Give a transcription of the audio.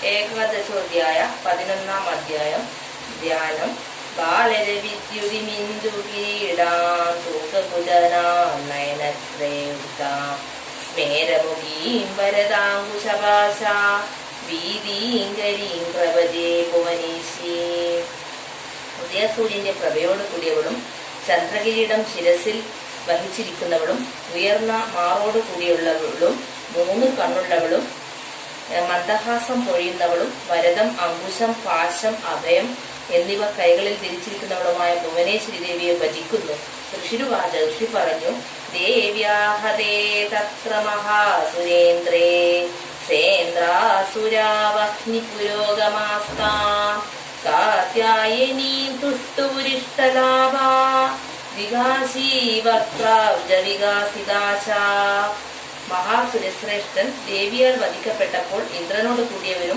ഏകാദശോധ്യായ 11-ാം അധ്യായം. ധ്യാനം. ബാലരവിദ്യുതിമിന്ദുകിരീടാം സ്മേരമുഖീം വരദാങ്കുശപാശ വീതീങ്കരീം പ്രഭജേ ഭുവനേശീം. ഉദയസൂര്യന്റെ പ്രഭയോട് കൂടിയവളും ചന്ദ്രകിരീടം ശിരസിൽ വഹിച്ചിരിക്കുന്നവളും ഉയർന്ന മാറോട് കൂടിയുള്ളവളും 3 കണ്ണുള്ളവളും മന്ദഹാസം പൊഴിയുന്നവളും വരദം, അങ്കുശം, പാശം, അഭയം എന്നിവ കൈകളിൽ ധരിച്ചിരിക്കുന്നവളുമായ ഭുവനേശ്വരി ദേവിയെ ഭജിക്കുന്നു. ഋഷിരുവാച. ഋഷി പറഞ്ഞു: ദേവ്യാഹതേ തത്ര മഹാസുരേന്ദ്രേ സേന്ദ്രാസുരാവഹ്നി പുരോഗമാസ്താം കാത്യായനീം തുഷ്ടുരിഷ്ടലാഭാ വികാസീ വക്രാബ്ജ വികാസിതാശാ. മഹാസുരശ്രേഷ്ഠൻ ദേവിയാൽ വധിക്കപ്പെട്ടപ്പോൾ ഇന്ദ്രനോട് കൂടിയവരും